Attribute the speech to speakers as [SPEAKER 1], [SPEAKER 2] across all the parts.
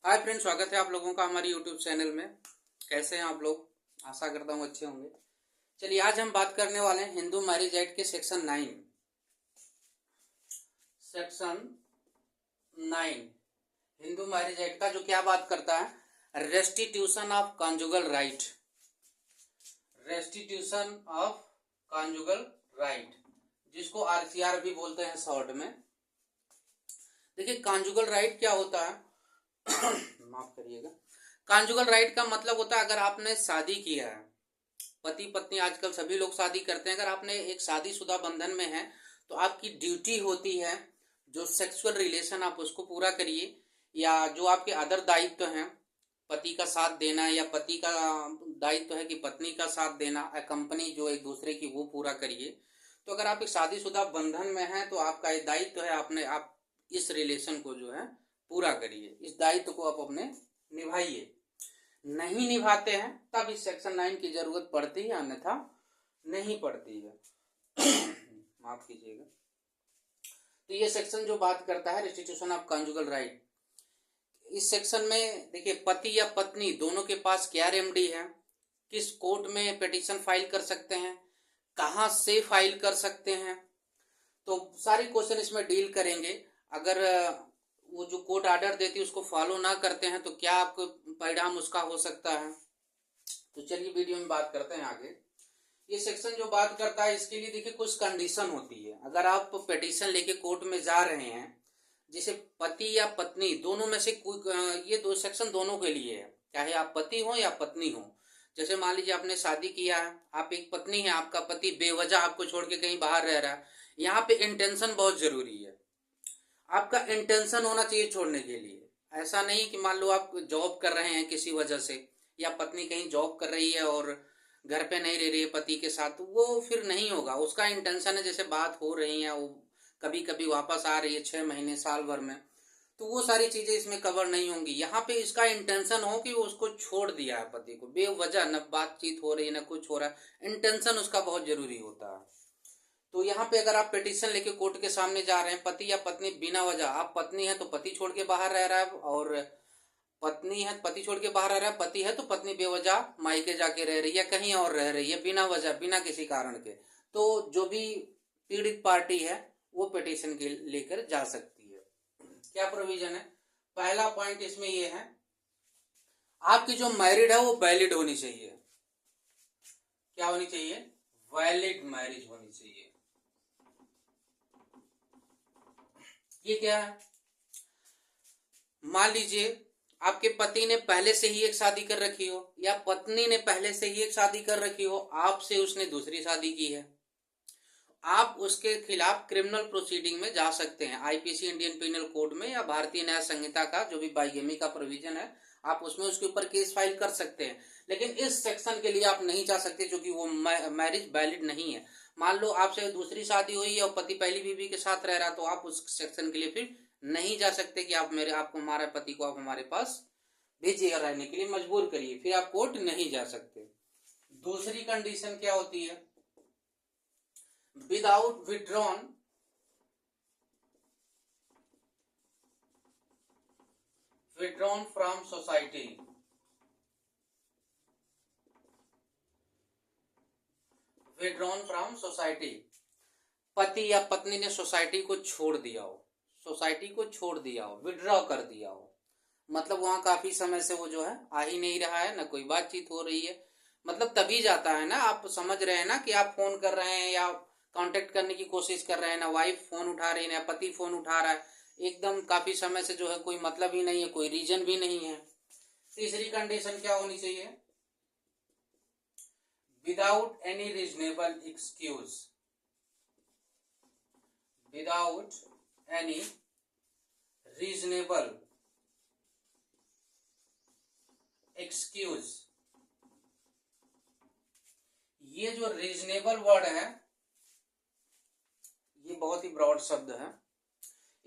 [SPEAKER 1] Hi friend, स्वागत है आप लोगों का हमारी यूट्यूब चैनल में। कैसे हैं आप लोग? आशा करता हूँ अच्छे होंगे। चलिए, आज हम बात करने वाले हैं हिंदू मैरिज एक्ट के सेक्शन 9 हिंदू मैरिज एक्ट का, जो क्या बात करता है, restitution of conjugal right. Restitution of conjugal right, जिसको आरसीआर भी बोलते हैं शॉर्ट में। देखिए, कॉन्जुगल राइट क्या होता है माफ करिएगा। कॉन्जुगल राइट का मतलब होता है, अगर आपने शादी किया है, पति पत्नी आजकल सभी लोग शादी करते हैं, अगर आपने एक शादीशुदा बंधन में है तो आपकी ड्यूटी होती है जो सेक्सुअल रिलेशन आप उसको पूरा करिए, या जो आपके अदर दायित्व हैं, पति का साथ देना, या पति का दायित्व है कि पत्नी का साथ देना, कंपनी जो एक दूसरे की, वो पूरा करिए। तो अगर आप एक शादीशुदा बंधन में हैं तो आपका ये दायित्व है, आप इस रिलेशन को जो है पूरा करिए, इस दायित्व को आप अपने निभाइए। नहीं निभाते हैं तब इस सेक्शन 9 की जरूरत पड़ती है, अन्यथा नहीं पड़ती है। माफ कीजिएगा। तो ये सेक्शन जो बात करता है रेस्टिट्यूशन ऑफ कॉन्जुगल राइट, इस सेक्शन में देखिए, पति या पत्नी दोनों के पास क्या रेमेडी है, किस कोर्ट में पिटीशन फाइल कर सकते हैं, कहाँ से फाइल कर सकते हैं, तो सारे क्वेश्चन इसमें डील करेंगे। अगर वो जो कोर्ट ऑर्डर देती है उसको फॉलो ना करते हैं तो क्या आपको परिणाम उसका हो सकता है। तो चलिए वीडियो में बात करते हैं आगे। ये सेक्शन जो बात करता है, इसके लिए देखिए कुछ कंडीशन होती है। अगर आप पिटीशन लेके कोर्ट में जा रहे हैं, जिसे पति या पत्नी दोनों में से कोई, ये दो सेक्शन दोनों के लिए है, चाहे आप पति हो या पत्नी हो। जैसे मान लीजिए आपने शादी किया है, आप एक पत्नी है, आपका पति बेवजह आपको छोड़ के कहीं बाहर रह रहा है। यहाँ पे इंटेंशन बहुत जरूरी है, आपका इंटेंशन होना चाहिए छोड़ने के लिए। ऐसा नहीं कि मान लो आप जॉब कर रहे हैं किसी वजह से, या पत्नी कहीं जॉब कर रही है और घर पे नहीं रह रही है पति के साथ, वो फिर नहीं होगा। उसका इंटेंशन है, जैसे बात हो रही है, वो कभी कभी वापस आ रही है 6 महीने साल भर में, तो वो सारी चीजें इसमें कवर नहीं होंगी। यहाँ पे इसका इंटेंशन हो कि वो उसको छोड़ दिया है पति को बेवजह, न बातचीत हो रही है न कुछ हो रहा है, इंटेंशन उसका बहुत जरूरी होता है। तो यहाँ पे अगर आप पिटीशन लेके कोर्ट के सामने जा रहे हैं, पति या पत्नी बिना वजह, आप पत्नी है तो पति छोड़ के बाहर रह रहा है, और पत्नी है पति छोड़ के बाहर रह रहा है, पति है तो पत्नी बेवजह मायके जाके रह रही है, कहीं और रह रही है बिना वजह, बिना किसी कारण के, तो जो भी पीड़ित पार्टी है वो पिटीशन के लेकर जा सकती है। क्या प्रोविजन है? पहला पॉइंट इसमें ये है, आपकी जो मैरिड है वो वैलिड होनी चाहिए। क्या होनी चाहिए? वैलिड मैरिज होनी चाहिए। ये क्या है? मान लीजिए आपके पति ने पहले से ही एक शादी कर रखी हो, या पत्नी ने पहले से ही एक शादी कर रखी हो, आपसे उसने दूसरी शादी की है, आप उसके खिलाफ क्रिमिनल प्रोसीडिंग में जा सकते हैं। आईपीसी इंडियन पिनल कोड में, या भारतीय न्याय संहिता का जो भी बाइगेमी का प्रोविजन है, आप उसमें उसके ऊपर केस फाइल कर सकते हैं। लेकिन इस सेक्शन के लिए आप नहीं जा सकते, क्योंकि वो मैरिज वैलिड नहीं है। मान लो आपसे दूसरी शादी हुई है और पति पहली बीवी के साथ रह रहा, तो आप उस सेक्शन के लिए फिर नहीं जा सकते कि आपको हमारे पति को आप हमारे पास भेजिए, रहने के लिए मजबूर करिए, फिर आप कोर्ट नहीं जा सकते। दूसरी कंडीशन क्या होती है? Without withdrawn from society. Withdrawn from society, पति या पत्नी ने सोसाइटी को छोड़ दिया हो, सोसाइटी को छोड़ दिया हो, विड्रॉ कर दिया हो, मतलब वहां काफी समय से वो जो है आ ही नहीं रहा है, ना कोई बातचीत हो रही है। मतलब तभी जाता है ना, आप समझ रहे हैं ना, कि आप फोन कर रहे हैं या कांटेक्ट करने की कोशिश कर रहे हैं, ना वाइफ फोन उठा रही है ना पति फोन उठा रहा है, एकदम काफी समय से जो है कोई मतलब ही नहीं है, कोई रीजन भी नहीं है। तीसरी कंडीशन क्या होनी चाहिए? Without any reasonable excuse. Without any reasonable excuse. ये जो रीजनेबल वर्ड है, ये बहुत ही ब्रॉड शब्द है,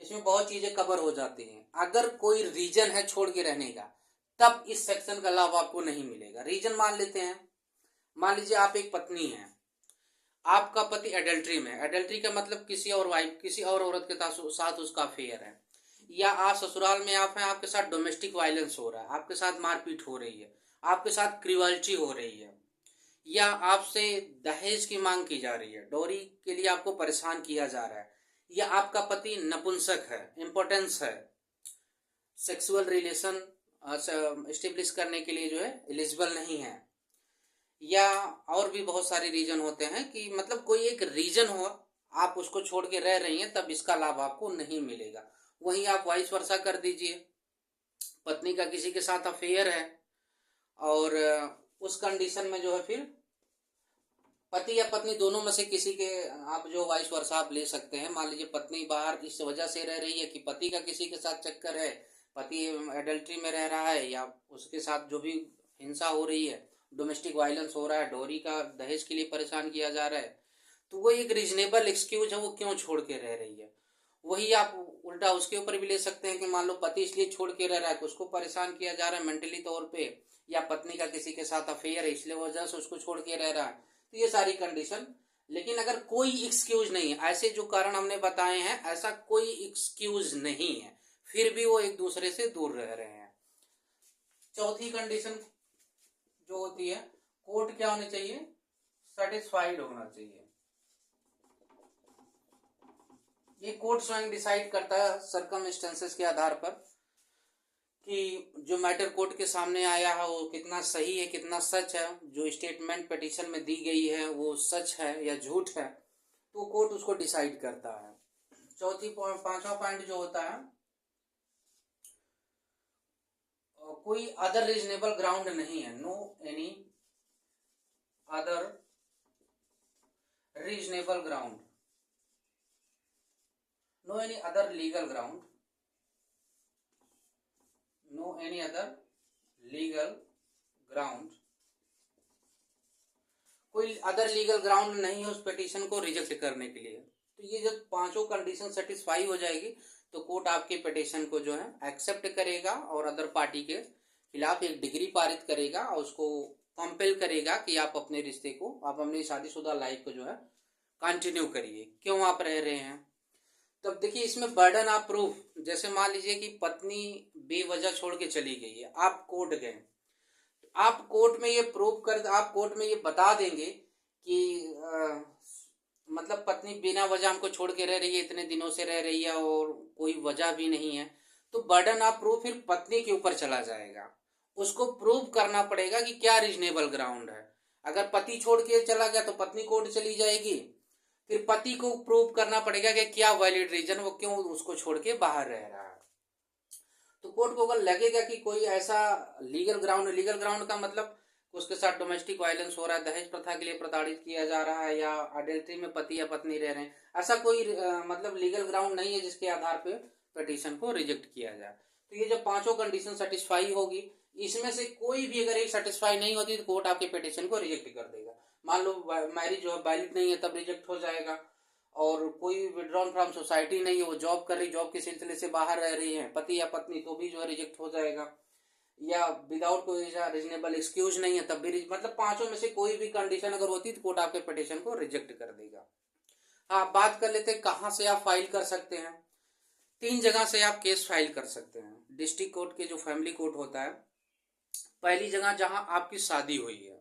[SPEAKER 1] इसमें बहुत चीजें कवर हो जाती हैं। अगर कोई रीजन है छोड़ के रहने का, तब इस सेक्शन का लाभ आपको नहीं मिलेगा। रीजन मान लेते हैं, मान लीजिए आप एक पत्नी हैं, आपका पति एडल्ट्री में, एडल्ट्री का मतलब किसी और वाइफ, किसी और औरत के साथ उसका अफेयर है, या आप ससुराल में आप हैं, आपके साथ डोमेस्टिक वायलेंस हो रहा है, आपके साथ मारपीट हो रही है, आपके साथ क्रूअल्टी हो रही है, या आपसे दहेज की मांग की जा रही है, डोरी के लिए आपको परेशान किया जा रहा है, या आपका पति नपुंसक है, इम्पोर्टेंस है, सेक्सुअल रिलेशन एस्टेब्लिश करने के लिए जो है एलिजिबल नहीं है, या और भी बहुत सारे रीजन होते हैं कि मतलब कोई एक रीजन हो आप उसको छोड़ के रह रही हैं, तब इसका लाभ आपको नहीं मिलेगा। वहीं आप वाइस वर्सा कर दीजिए, पत्नी का किसी के साथ अफेयर है और उस कंडीशन में जो है फिर पति या पत्नी दोनों में से किसी के आप जो वाइस वर्सा आप ले सकते हैं। मान लीजिए पत्नी बाहर इस वजह से रह रही है कि पति का किसी के साथ चक्कर है, पति एडल्ट्री में रह रहा है, या उसके साथ जो भी हिंसा हो रही है, डोमेस्टिक वायलेंस हो रहा है, डोरी का दहेज के लिए परेशान किया जा रहा है, तो वो एक रीजनेबल एक्सक्यूज है, वो क्यों छोड़ के रह रही है। वही आप उल्टा उसके ऊपर भी ले सकते हैं कि मान लो पति इसलिए छोड़ के रह रहा है कि उसको परेशान किया जा रहा है मेंटली तौर पे, या पत्नी का किसी के साथ अफेयर है इसलिए वजह से उसको छोड़ के रह रहा है, तो ये सारी कंडीशन। लेकिन अगर कोई एक्सक्यूज नहीं है, ऐसे जो कारण हमने बताए हैं ऐसा कोई एक्सक्यूज नहीं है, फिर भी वो एक दूसरे से दूर रह रहे हैं। चौथी कंडीशन जो होती है, कोर्ट क्या होनी चाहिए, सेटिस्फाइड होना चाहिए। ये कोर्ट स्वयं डिसाइड करता है सर्कमस्टेंसेस के आधार पर कि जो मैटर कोर्ट के सामने आया है वो कितना सही है, कितना सच है, जो स्टेटमेंट पिटीशन में दी गई है वो सच है या झूठ है, तो कोर्ट उसको डिसाइड करता है। पांचवा पॉइंट जो होता है, कोई अदर रीजनेबल ग्राउंड नहीं है, no any other reasonable ground, no any other legal ground, no any other legal ground, कोई अदर लीगल ग्राउंड नहीं है उस पिटीशन को रिजेक्ट करने के लिए। तो ये जब पांचों कंडीशन सेटिस्फाई हो जाएगी तो कोर्ट आपके पिटीशन को जो है एक्सेप्ट करेगा और अदर पार्टी के खिलाफ एक डिग्री पारित करेगा और उसको कंपेल करेगा कि आप अपने रिश्ते को, आप अपनी शादीशुदा लाइफ को जो है कंटिन्यू करिए। क्यों आप रह रहे हैं, तब देखिए इसमें बर्डन ऑफ प्रूफ, जैसे मान लीजिए कि पत्नी बेवजह छोड़ के चली गई है, आप कोर्ट गए, आप कोर्ट में ये प्रूफ कर, आप कोर्ट में ये बता देंगे कि मतलब पत्नी बिना वजह हमको छोड़ के रह रही है, इतने दिनों से रह रही है और कोई वजह भी नहीं है, तो बर्डन ऑफ प्रूफ फिर पत्नी के ऊपर चला जाएगा। उसको प्रूव करना पड़ेगा कि क्या रीजनेबल ग्राउंड है। अगर पति छोड़ के चला गया तो पत्नी कोर्ट चली जाएगी, फिर पति को प्रूव करना पड़ेगा कि क्या वैलिड रीजन, वो क्यों उसको छोड़ के बाहर रह रहा है। तो कोर्ट को अगर लगेगा कि कोई ऐसा लीगल ग्राउंड का मतलब उसके साथ डोमेस्टिक वायलेंस हो रहा है, दहेज प्रथा के लिए प्रताड़ित किया जा रहा है, या अडल्ट्री में पति या पत्नी रह रहे हैं, ऐसा कोई मतलब लीगल ग्राउंड नहीं है जिसके आधार पे पिटीशन को रिजेक्ट किया जाए। तो ये जब पांचों कंडीशन सेटिस्फाई होगी, इसमें से कोई भी अगर एक सेटिस्फाई नहीं होती तो कोर्ट आपके पिटीशन को रिजेक्ट कर देगा। मान लो मैरिज जो है वैलिड नहीं है तब रिजेक्ट हो जाएगा, और कोई विड्रॉन फ्रॉम सोसाइटी नहीं है, वो जॉब कर रही, जॉब के सिलसिले से बाहर रह रही है पति या पत्नी, तो भी जो है रिजेक्ट हो जाएगा, या विदाउट कोई रीजनेबल एक्सक्यूज नहीं है तब भी, मतलब पांचों में से कोई भी कंडीशन अगर होती तो कोर्ट आपके पिटीशन को रिजेक्ट कर देगा। हाँ, बात कर लेते हैं कहाँ से आप फाइल कर सकते हैं। 3 जगह से आप केस फाइल कर सकते हैं। डिस्ट्रिक्ट कोर्ट के जो फैमिली कोर्ट होता है, पहली जगह जहां आपकी शादी हुई है,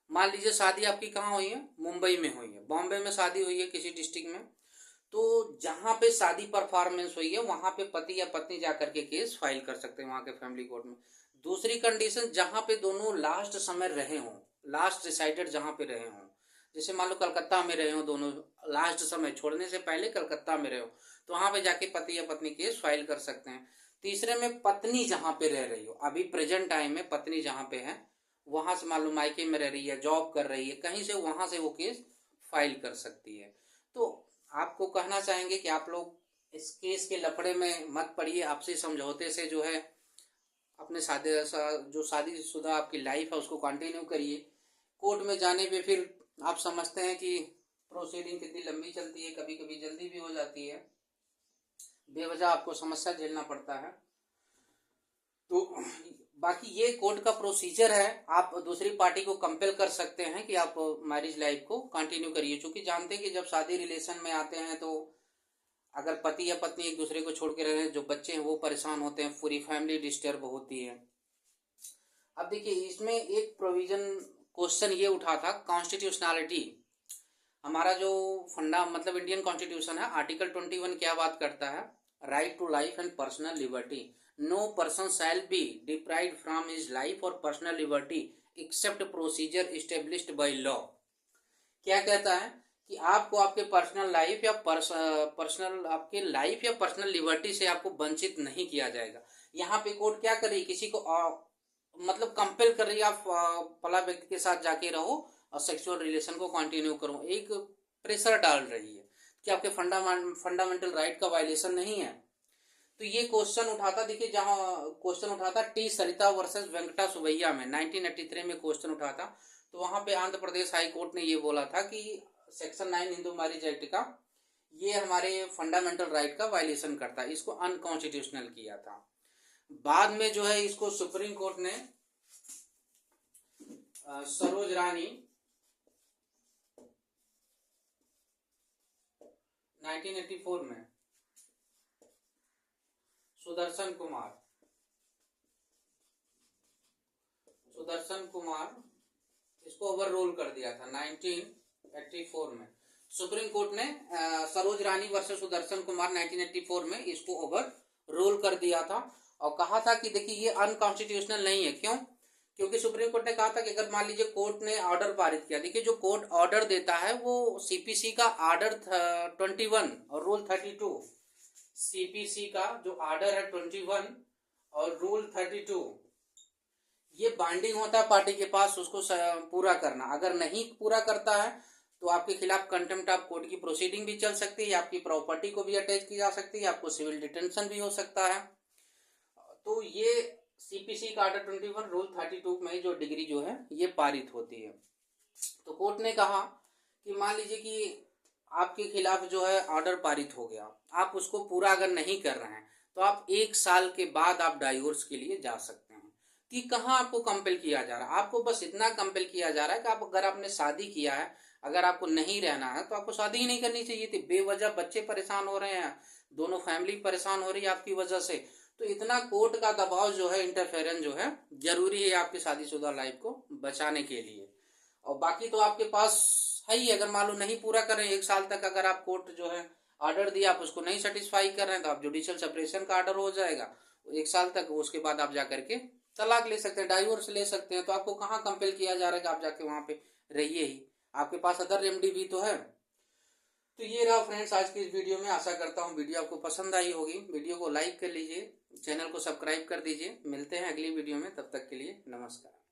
[SPEAKER 1] मान लीजिए शादी आपकी कहाँ हुई है, मुंबई में हुई है, बॉम्बे में शादी हुई है किसी डिस्ट्रिक्ट में, तो जहां पे शादी परफॉर्मेंस हुई है वहां पे पति या पत्नी जाकर के केस फाइल कर सकते हैं वहां के फैमिली कोर्ट में। दूसरी कंडीशन, जहां पे दोनों लास्ट समय रहे हों, लास्ट रिसाइडेड जहां पे रहे हों, जैसे मान लो कलकत्ता में रहे हो दोनों, लास्ट समय छोड़ने से पहले कलकत्ता में रहे हो, तो वहां पे जाके पति या पत्नी केस फाइल कर सकते हैं। तीसरे में पत्नी जहां पे रह रही हो, अभी प्रेजेंट टाइम में पत्नी जहां पे है वहां से मान लो मायके में रह रही है, जॉब कर रही है कहीं से, वहां से वो केस फाइल कर सकती है। तो आपको कहना चाहेंगे कि आप लोग इस केस के लफड़े में मत पड़िए, आपसी समझौते से जो है अपने शादीशुदा आपकी लाइफ है उसको कंटिन्यू करिए। कोर्ट में जाने पे फिर आप समझते हैं कि प्रोसीडिंग कितनी लंबी चलती है, कभी कभी जल्दी भी हो जाती है, बेवजह आपको समस्या झेलना पड़ता है। तो बाकी ये कोर्ट का प्रोसीजर है, आप दूसरी पार्टी को कंपेल कर सकते हैं कि आप मैरिज लाइफ को कंटिन्यू करिए, क्योंकि जानते हैं कि जब शादी रिलेशन में आते हैं तो अगर पति या पत्नी एक दूसरे को छोड़ के रह रहे हैं, जो बच्चे हैं वो परेशान होते हैं, पूरी फैमिली डिस्टर्ब होती है। अब देखिए इसमें एक प्रोविजन क्वेश्चन ये उठा था, कॉन्स्टिट्यूशनैलिटी। हमारा जो फंडा मतलब इंडियन कॉन्स्टिट्यूशन है, आर्टिकल 21 क्या बात करता है, right to life and personal liberty, no person shall be deprived from his life और personal liberty except procedure established by law. क्या कहता है कि आपको आपके पर्सनल लाइफ या पर्सनल आपके लाइफ या पर्सनल लिबर्टी से आपको वंचित नहीं किया जाएगा। यहाँ पे कोर्ट क्या कर रही है, किसी को मतलब कंपेल कर रही है, आप फला व्यक्ति के साथ जाके रहो और सेक्सुअल रिलेशन को कंटिन्यू करो, एक प्रेशर डाल रही है कि आपके फंडामेंटल राइट का वायलेशन नहीं है। तो ये क्वेश्चन उठाता, देखिए जहां क्वेश्चन उठाता टी सरिता वर्सेस वेंकटा सुबैया में 1983 में क्वेश्चन उठाता, तो वहां पे आंध्र प्रदेश हाई कोर्ट ने ये बोला था कि सेक्शन 9 हिंदू मैरिज एक्ट का ये हमारे फंडामेंटल राइट का वायलेशन करता है, इसको अनकॉन्स्टिट्यूशनल किया था। बाद में जो है इसको सुप्रीम कोर्ट ने सरोज रानी 1984 में, सुदर्शन कुमार इसको ओवर रोल कर दिया था 1984 में। सुप्रीम कोर्ट ने सरोज रानी वर्सेस सुदर्शन कुमार 1984 में इसको ओवर रोल कर दिया था और कहा था कि देखिए ये अनकॉन्स्टिट्यूशनल नहीं है। क्यों? क्योंकि सुप्रीम कोर्ट ने कहा था कि अगर मान लीजिए कोर्ट ने ऑर्डर पारित किया, देखिए जो कोर्ट ऑर्डर देता है वो सीपीसी का ऑर्डर 21 और रूल 32, सीपीसी का जो ऑर्डर है 21 और रूल 32 ये बाइंडिंग होता है पार्टी के पास उसको पूरा करना। अगर नहीं पूरा करता है तो आपके खिलाफ कंटेम्प्ट ऑफ कोर्ट की प्रोसीडिंग भी चल सकती है, आपकी प्रॉपर्टी को भी अटैच की जा सकती है, आपको सिविल डिटेंशन भी हो सकता है। तो ये सीपीसी का ऑर्डर 21 रूल 32 में जो डिग्री जो है ये पारित होती है। तो कोर्ट ने कहा कि मान लीजिए कि आपके खिलाफ जो है ऑर्डर पारित हो गया, आप उसको पूरा अगर नहीं कर रहे हैं तो आप 1 साल के बाद आप डाइवोर्स के लिए जा सकते हैं। कि कहाँ आपको कंपेल किया जा रहा है, आपको बस इतना कंपेल किया जा रहा है कि आप अगर आपने शादी किया है, अगर आपको नहीं रहना है तो आपको शादी ही नहीं करनी चाहिए थी। बेवजह बच्चे परेशान हो रहे हैं, दोनों फैमिली परेशान हो रही है आपकी वजह से, तो इतना कोर्ट का दबाव जो है, इंटरफेरेंस जो है जरूरी है आपकी शादीशुदा लाइफ को बचाने के लिए। और बाकी तो आपके पास है ही, अगर मालूम नहीं पूरा कर रहे हैं 1 साल तक, अगर आप कोर्ट जो है ऑर्डर दिया आप उसको नहीं सेटिस्फाई कर रहे हैं तो आप जुडिशियल सेपरेशन का ऑर्डर हो जाएगा 1 साल तक, उसके बाद आप जा करके तलाक ले सकते हैं, डाइवोर्स ले सकते हैं। तो आपको कहाँ कंपेल किया जा रहा है कि आप जाके वहां पे रहिए ही, आपके पास अदर रेमेडी भी तो है। तो ये रहा फ्रेंड्स आज की इस वीडियो में। आशा करता हूँ वीडियो आपको पसंद आई होगी। वीडियो को लाइक कर लीजिए, चैनल को सब्सक्राइब कर दीजिए। मिलते हैं अगली वीडियो में, तब तक के लिए नमस्कार।